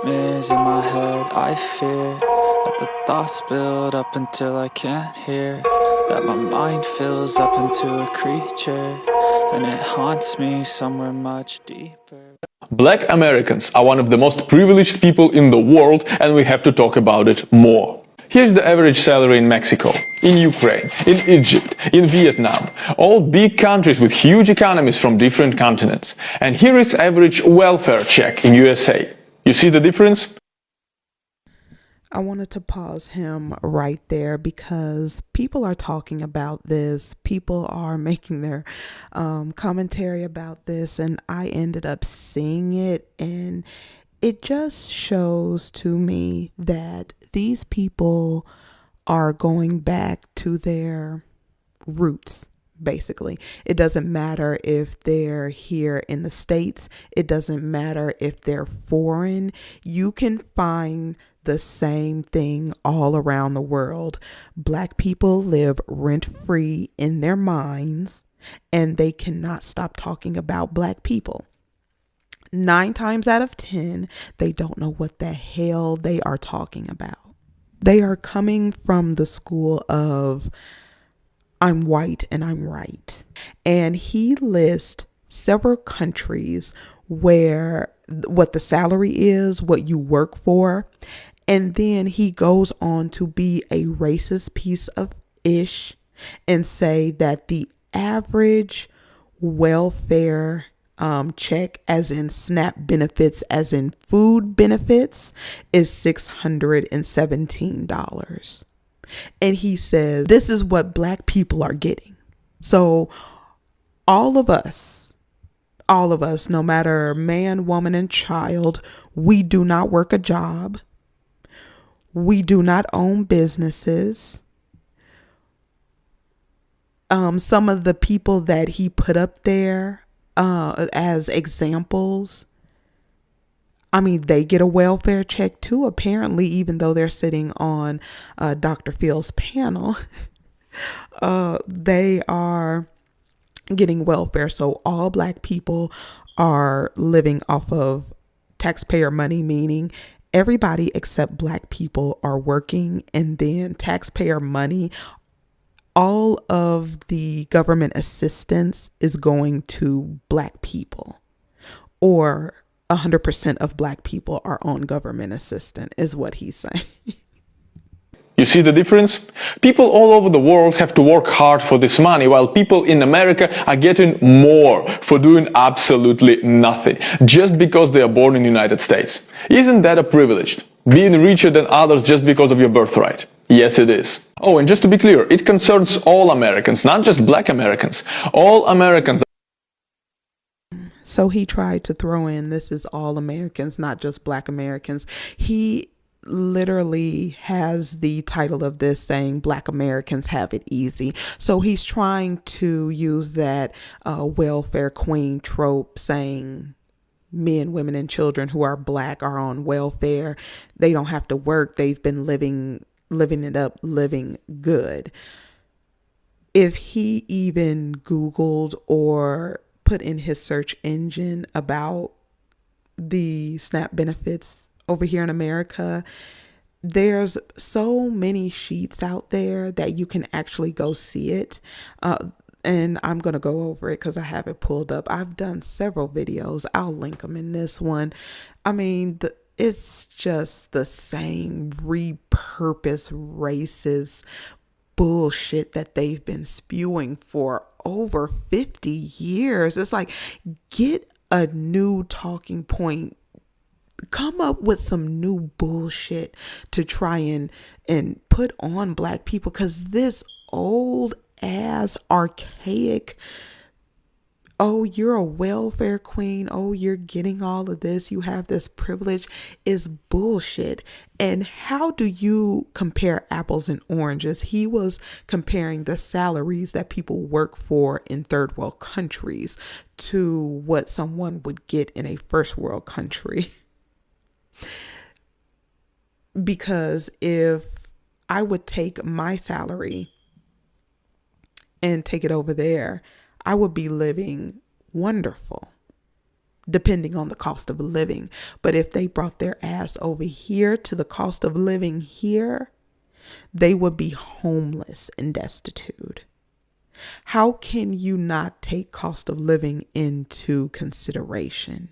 nightmares in my head, I fear that the thoughts build up until I can't hear, that my mind fills up into a creature, and it haunts me somewhere much deeper. Black Americans are one of the most privileged people in the world, and we have to talk about it more. Here's the average salary in Mexico, in Ukraine, in Egypt, in Vietnam, all big countries with huge economies from different continents. And here is average welfare check in USA. You see the difference? I wanted to pause him right there because people are talking about this. People are making their commentary about this, and I ended up seeing it, and it just shows to me that these people are going back to their roots. Basically, it doesn't matter if they're here in the States. It doesn't matter if they're foreign. You can find the same thing all around the world. Black people live rent-free in their minds, and they cannot stop talking about black people. 9 times out of 10, they don't know what the hell they are talking about. They are coming from the school of I'm white and I'm right. And he lists several countries where what the salary is, what you work for. And then he goes on to be a racist piece of ish and say that the average welfare check, as in SNAP benefits, as in food benefits, is $617. And he says, this is what black people are getting. So all of us, no matter man, woman, and child, we do not work a job. We do not own businesses. Some of the people that he put up there as examples, I mean, they get a welfare check too, apparently, even though they're sitting on Dr. Phil's panel. They are getting welfare. So all black people are living off of taxpayer money, meaning everybody except black people are working, and then taxpayer money, all of the government assistance is going to black people, or 100% of black people are on government assistance, is what he's saying. You see the difference? People all over the world have to work hard for this money, while people in America are getting more for doing absolutely nothing, just because they are born in the United States. Isn't that a privilege? Being richer than others just because of your birthright? Yes, it is. Oh, and just to be clear, it concerns all Americans, not just black Americans. All Americans. So he tried to throw in, this is all Americans, not just black Americans. He literally has the title of this saying black Americans have it easy. So he's trying to use that welfare queen trope, saying men, women, and children who are black are on welfare. They don't have to work. They've been living it up, living good. If he even Googled or put in his search engine about the SNAP benefits over here in America, there's so many sheets out there that you can actually go see it. And I'm going to go over it because I have it pulled up. I've done several videos. I'll link them in this one. I mean, it's just the same repurposed racist bullshit that they've been spewing for over 50 years. It's like, get a new talking point. Come up with some new bullshit to try and put on black people, because this old ass archaic, oh, you're a welfare queen, oh, you're getting all of this, you have this privilege, is bullshit. And how do you compare apples and oranges? He was comparing the salaries that people work for in third world countries to what someone would get in a first world country. Because if I would take my salary and take it over there, I would be living wonderful. depending on the cost of living. But if they brought their ass over here to the cost of living here, they would be homeless and destitute. How can you not take cost of living into consideration?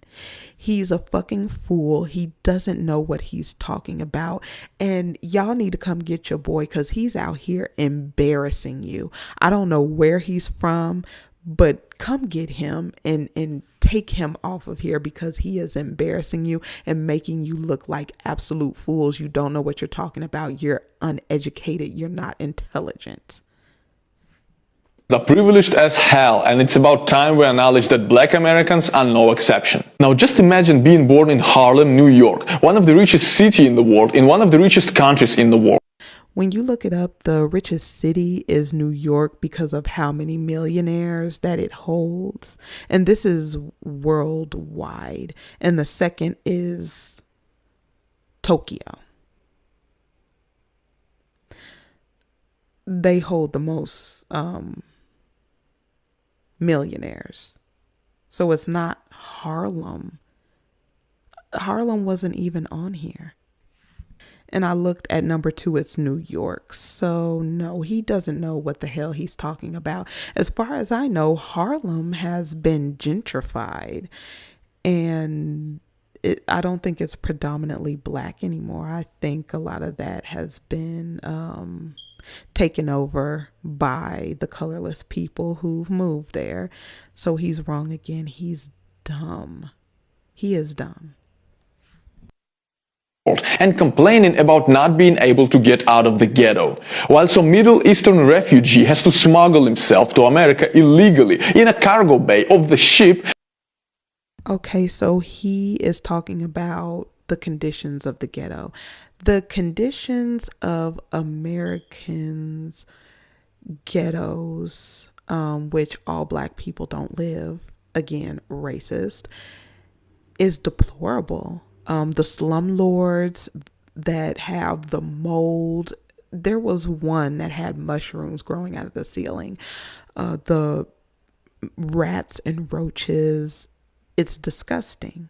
He's a fucking fool. He doesn't know what he's talking about. And y'all need to come get your boy because he's out here embarrassing you. I don't know where he's from, but come get him and take him off of here because he is embarrassing you and making you look like absolute fools. You don't know what you're talking about. You're uneducated. You're not intelligent. Are privileged as hell, and it's about time we acknowledge that black Americans are no exception. Now just imagine being born in Harlem, New York, one of the richest cities in the world, in one of the richest countries in the world. When you look it up, the richest city is New York because of how many millionaires that it holds. And this is worldwide. And the second is Tokyo. They hold the most millionaires. So it's not Harlem. Harlem wasn't even on here. And I looked at number 2, it's New York. So no, he doesn't know what the hell he's talking about. As far as I know, Harlem has been gentrified, and I don't think it's predominantly black anymore. I think a lot of that has been taken over by the colorless people who've moved there. So he's wrong again. He's dumb. He is dumb. And complaining about not being able to get out of the ghetto, while some Middle Eastern refugee has to smuggle himself to America illegally in a cargo bay of the ship. Okay, so he is talking about the conditions of the ghetto. The conditions of Americans' ghettos, which all black people don't live, again, racist, is deplorable. The slumlords that have the mold. There was one that had mushrooms growing out of the ceiling. The rats and roaches. It's disgusting.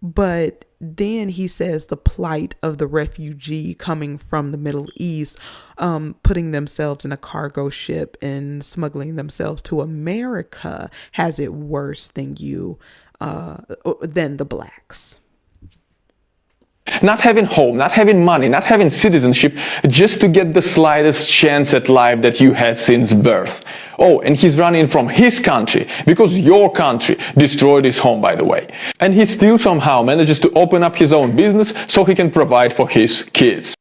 But then he says the plight of the refugee coming from the Middle East, putting themselves in a cargo ship and smuggling themselves to America has it worse than the blacks. Not having home, not having money, not having citizenship, just to get the slightest chance at life that you had since birth. Oh, and he's running from his country because your country destroyed his home, by the way. And he still somehow manages to open up his own business so he can provide for his kids.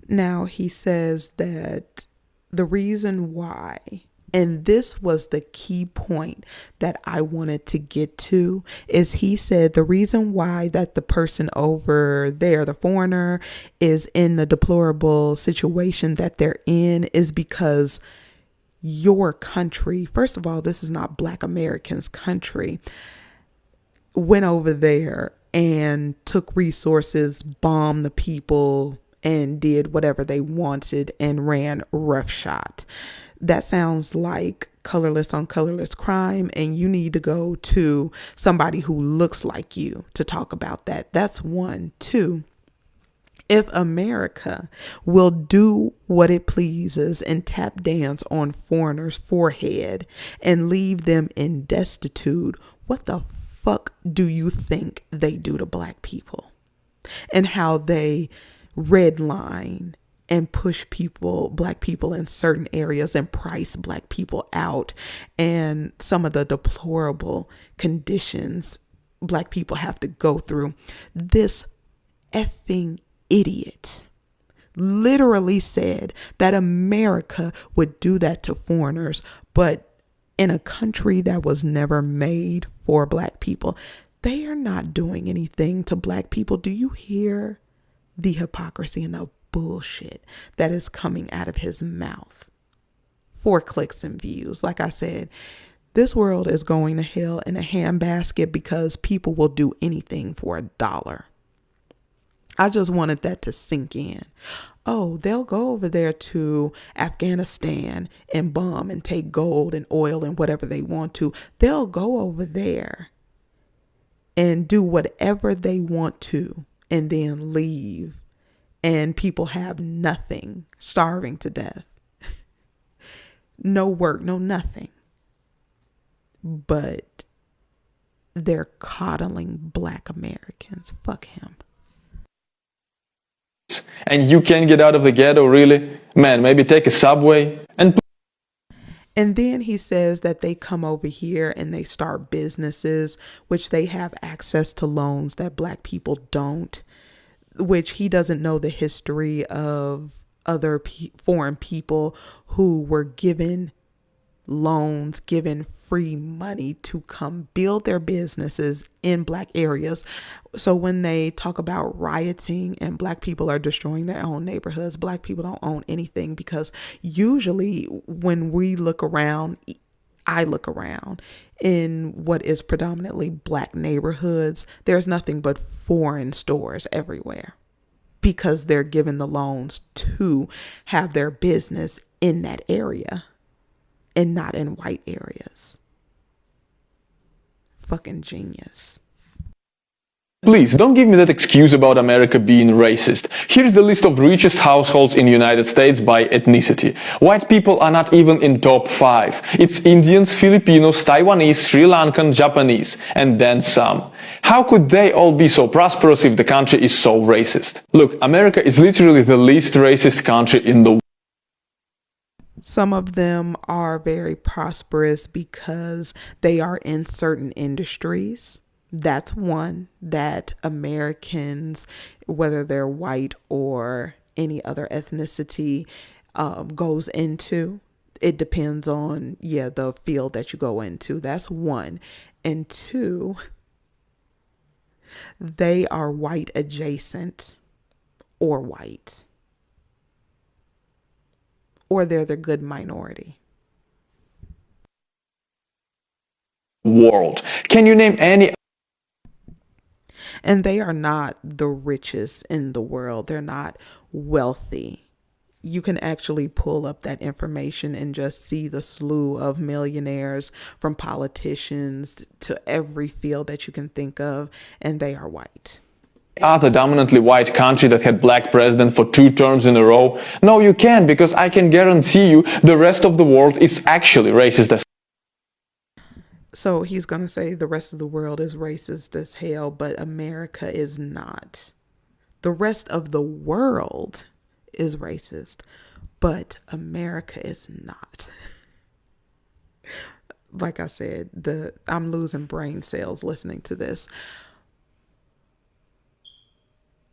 Now he says that the reason why, and this was the key point that I wanted to get to, is he said the reason why that the person over there, the foreigner, is in the deplorable situation that they're in is because your country, first of all, this is not Black Americans' country, went over there and took resources, bombed the people, and did whatever they wanted and ran roughshod. That sounds like colorless on colorless crime, and you need to go to somebody who looks like you to talk about that. That's one. Two, if America will do what it pleases and tap dance on foreigners' forehead and leave them in destitute, what the fuck do you think they do to black people? And how they redline and push black people in certain areas and price black people out, and some of the deplorable conditions black people have to go through. This effing idiot literally said that America would do that to foreigners, but in a country that was never made for black people, they are not doing anything to black people. Do you hear the hypocrisy and the bullshit that is coming out of his mouth for clicks and views? Like I said, this world is going to hell in a handbasket because people will do anything for $1. I just wanted that to sink in. Oh, they'll go over there to Afghanistan and bomb and take gold and oil and whatever they want to. They'll go over there and do whatever they want to and then leave, and people have nothing, starving to death. No work, no nothing. But they're coddling Black Americans. Fuck him. And you can't get out of the ghetto, really? Man, maybe take a subway and... And then he says that they come over here and they start businesses, which they have access to loans that Black people don't, which he doesn't know the history of other foreign people who were given loans, given free money to come build their businesses in Black areas. So when they talk about rioting and Black people are destroying their own neighborhoods, Black people don't own anything, because usually when we look around, I look around in what is predominantly Black neighborhoods, there's nothing but foreign stores everywhere, because they're given the loans to have their business in that area and not in white areas. Fucking genius. Please, don't give me that excuse about America being racist. Here's the list of richest households in the United States by ethnicity. White people are not even in top 5. It's Indians, Filipinos, Taiwanese, Sri Lankan, Japanese, and then some. How could they all be so prosperous if the country is so racist? Look, America is literally the least racist country in the world. Some of them are very prosperous because they are in certain industries. That's one that Americans, whether they're white or any other ethnicity, goes into. It depends on, the field that you go into. That's one. And two, they are white adjacent or white. Or they're the good minority. World. Can you name any? And they are not the richest in the world. They're not wealthy. You can actually pull up that information and just see the slew of millionaires, from politicians to every field that you can think of, and they are white. Other dominantly white country that had Black president for 2 terms in a row? No, you can't, because I can guarantee you the rest of the world is actually racist as... So he's going to say the rest of the world is racist as hell, but America is not. The rest of the world is racist, but America is not. Like I said, I'm losing brain cells listening to this.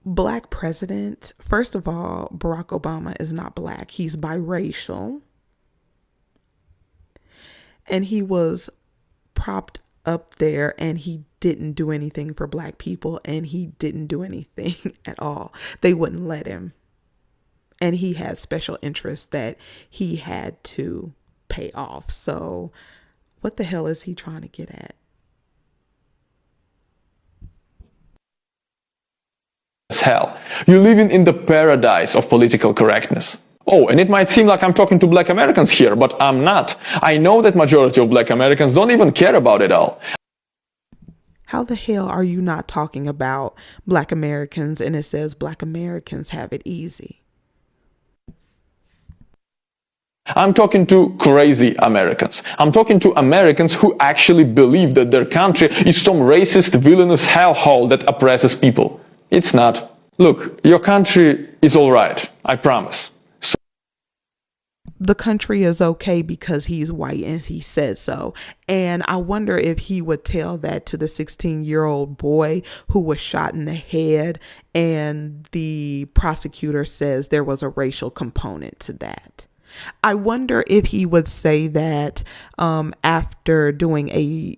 Black president, first of all, Barack Obama is not Black. He's biracial. And he was propped up there, and he didn't do anything for Black people, and he didn't do anything at all. They wouldn't let him. And he had special interests that he had to pay off. So what the hell is he trying to get at? Hell. You're living in the paradise of political correctness. Oh, and it might seem like I'm talking to Black Americans here, but I'm not. I know that majority of Black Americans don't even care about it all. How the hell are you not talking about Black Americans and it says Black Americans have it easy? I'm talking to crazy Americans. I'm talking to Americans who actually believe that their country is some racist, villainous hellhole that oppresses people. It's not. Look, your country is all right, I promise. The country is okay because he's white and he said so. And I wonder if he would tell that to the 16-year-old boy who was shot in the head, and the prosecutor says there was a racial component to that. I wonder if he would say that after doing a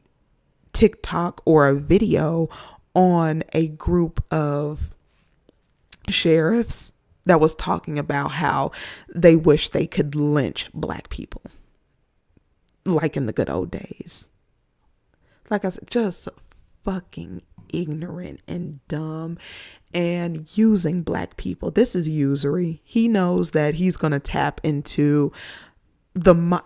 TikTok or a video on a group of sheriffs that was talking about how they wish they could lynch Black people like in the good old days. Like I said, just fucking ignorant and dumb, and using Black people. This is usury. He knows that he's going to tap into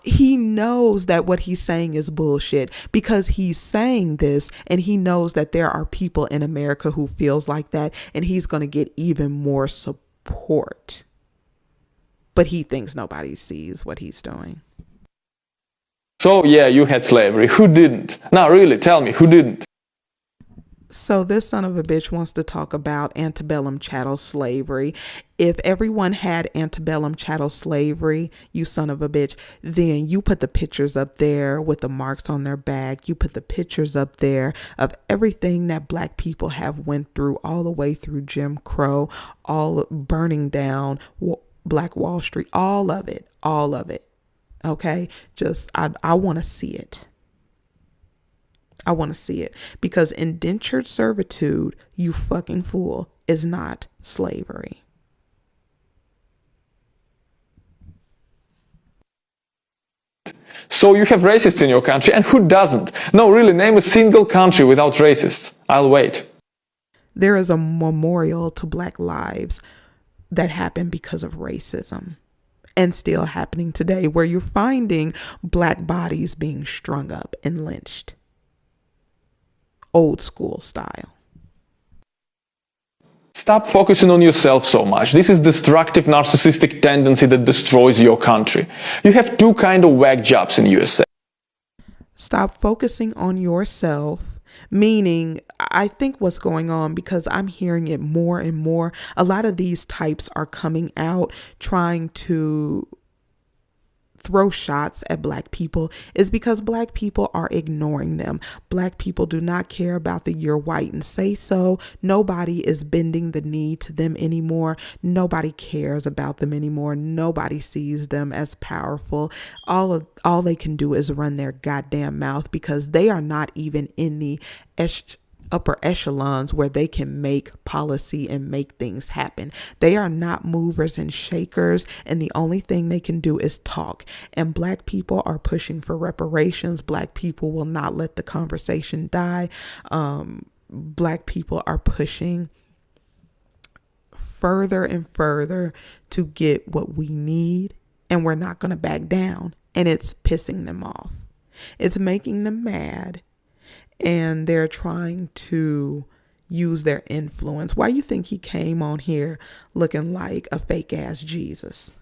he knows that what he's saying is bullshit because he's saying this and he knows that there are people in America who feels like that, and he's going to get even more support. But he thinks nobody sees what he's doing. So yeah, you had slavery. Who didn't? Now really, tell me, who didn't? So this son of a bitch wants to talk about antebellum chattel slavery. If everyone had antebellum chattel slavery, you son of a bitch, then you put the pictures up there with the marks on their back. You put the pictures up there of everything that black people have went through, all the way through Jim Crow, all burning down Black Wall Street, all of it. Okay, just I want to see it. I want to see it, because indentured servitude, you fucking fool, is not slavery. So you have racists in your country, and who doesn't? No, really, name a single country without racists. I'll wait. There is a memorial to Black lives that happened because of racism, and still happening today, where you're finding Black bodies being strung up and lynched. Old school style. Stop focusing on yourself so much. This is destructive narcissistic tendency that destroys your country. You have two kind of whack jobs in USA. Stop focusing on yourself, meaning I think what's going on, because I'm hearing it more and more, a lot of these types are coming out trying to throw shots at Black people, is because Black people are ignoring them. Black people do not care about the "you're white and say so." Nobody is bending the knee to them anymore. Nobody cares about them anymore. Nobody sees them as powerful. All they can do is run their goddamn mouth, because they are not even in the upper echelons where they can make policy and make things happen. They are not movers and shakers, and the only thing they can do is talk. And Black people are pushing for reparations. Black people will not let the conversation die. Black people are pushing further and further to get what we need, and we're not going to back down. And it's pissing them off. It's making them mad. And they're trying to use their influence. Why you think he came on here looking like a fake ass Jesus?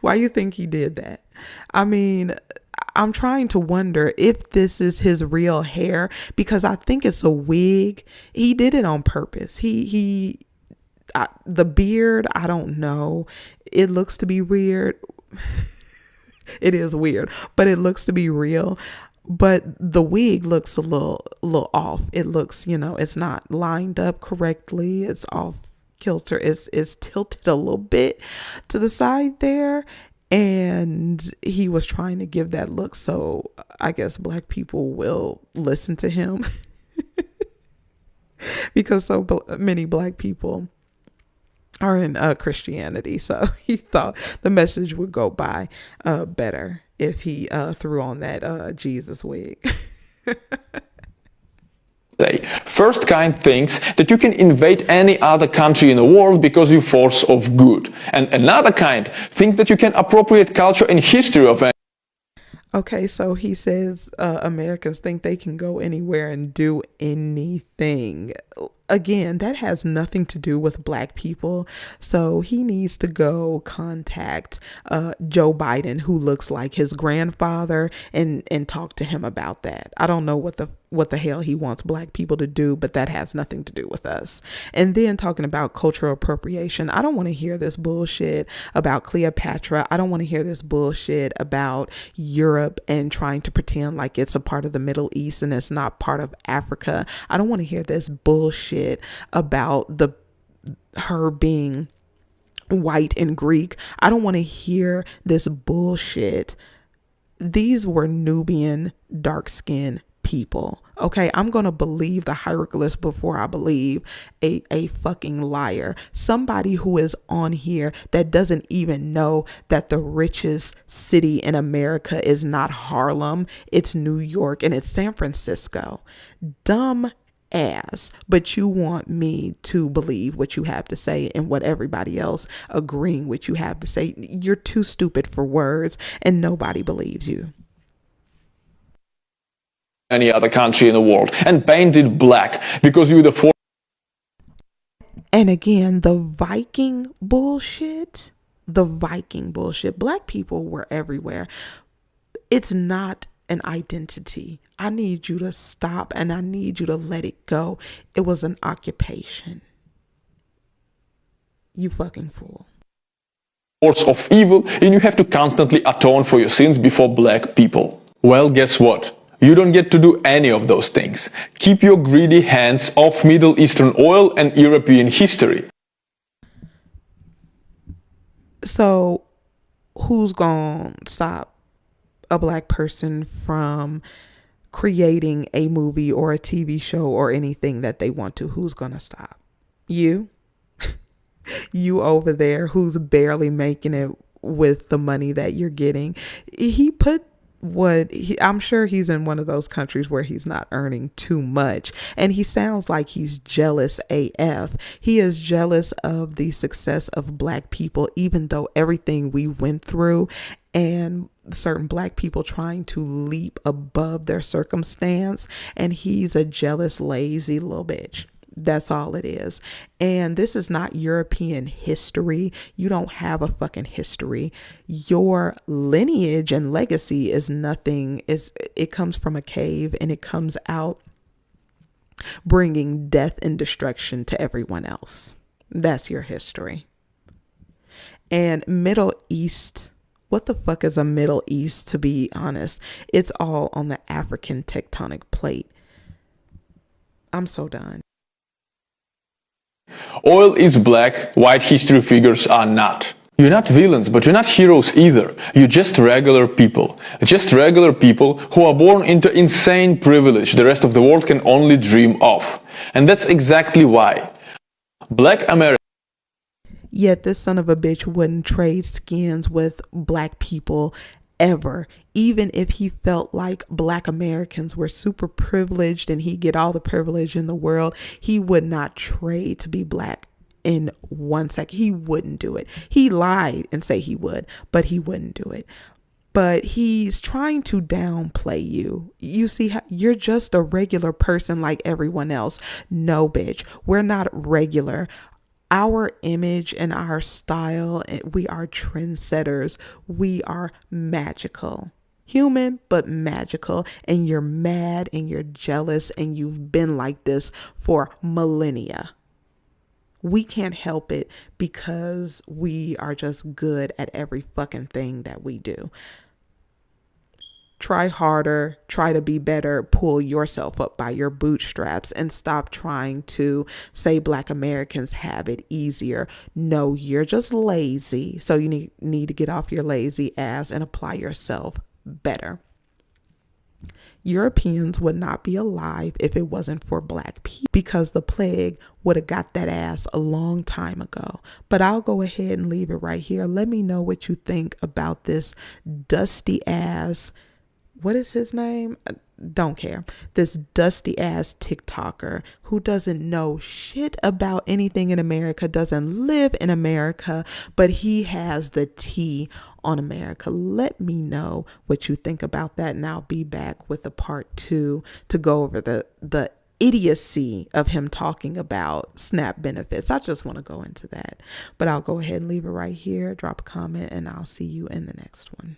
Why you think he did that? I mean, I'm trying to wonder if this is his real hair, because I think it's a wig. He did it on purpose. The beard, I don't know. It looks to be weird. It is weird, but it looks to be real. But the wig looks a little off. It looks, it's not lined up correctly. It's off kilter. It's tilted a little bit to the side there. And he was trying to give that look. So I guess Black people will listen to him because so many Black people are in Christianity. So he thought the message would go by better if he threw on that Jesus wig. First kind thinks that you can invade any other country in the world because you force of good. And another kind thinks that you can appropriate culture and history of any. Okay, so he says Americans think they can go anywhere and do anything. Again, that has nothing to do with Black people. So he needs to go contact Joe Biden, who looks like his grandfather, and talk to him about that. I don't know what the hell he wants Black people to do, but that has nothing to do with us. And then talking about cultural appropriation, I don't want to hear this bullshit about Cleopatra. I don't want to hear this bullshit about Europe and trying to pretend like it's a part of the Middle East and it's not part of Africa. I don't want to hear this bullshit about her being white and Greek. I don't want to hear this bullshit. These were Nubian dark-skinned people. Okay, I'm going to believe the hieroglyphs before I believe a fucking liar. Somebody who is on here that doesn't even know that the richest city in America is not Harlem, it's New York and it's San Francisco. Dumb ass, but you want me to believe what you have to say and what everybody else agreeing what you have to say. You're too stupid for words and nobody believes you. Any other country in the world and paint it black because you're the And again, the Viking bullshit, black people were everywhere. It's not an identity. I need you to stop and I need you to let it go. It was an occupation. You fucking fool. force of evil, and you have to constantly atone for your sins before black people. Well, guess what? You don't get to do any of those things. Keep your greedy hands off Middle Eastern oil and European history. So, who's gonna stop a black person from creating a movie or a TV show or anything that they want to? Who's gonna stop? You? You over there who's barely making it with the money that you're getting. I'm sure he's in one of those countries where he's not earning too much, and he sounds like he's jealous AF. He is jealous of the success of black people, even though everything we went through and certain black people trying to leap above their circumstance, and he's a jealous, lazy little bitch. That's all it is. And this is not European history. You don't have a fucking history. Your lineage and legacy is nothing. It comes from a cave and it comes out bringing death and destruction to everyone else. That's your history. And Middle East, what the fuck is a Middle East, to be honest? It's all on the African tectonic plate. I'm so done. Oil is black, white history figures are not. You're not villains, but you're not heroes either. You're just regular people. Just regular people who are born into insane privilege the rest of the world can only dream of. And that's exactly why Black America. Yet this son of a bitch wouldn't trade skins with black people ever, even if he felt like black Americans were super privileged and he get all the privilege in the world. He would not trade to be black in 1 second. He wouldn't do it. He lied and say he would, but he wouldn't do it. But he's trying to downplay you. You see, you're just a regular person like everyone else. No, bitch, we're not regular. Our image and our style, we are trendsetters. We are magical. Human, but magical. And you're mad and you're jealous and you've been like this for millennia. We can't help it because we are just good at every fucking thing that we do. Try harder, try to be better, pull yourself up by your bootstraps and stop trying to say black Americans have it easier. No, you're just lazy. So you need to get off your lazy ass and apply yourself better. Europeans would not be alive if it wasn't for black people, because the plague would have got that ass a long time ago. But I'll go ahead and leave it right here. Let me know what you think about this dusty ass. What is his name? Don't care. This dusty ass TikToker who doesn't know shit about anything in America, doesn't live in America, but he has the tea on America. Let me know what you think about that, and I'll be back with a part 2 to go over the idiocy of him talking about SNAP benefits. I just want to go into that, but I'll go ahead and leave it right here. Drop a comment and I'll see you in the next one.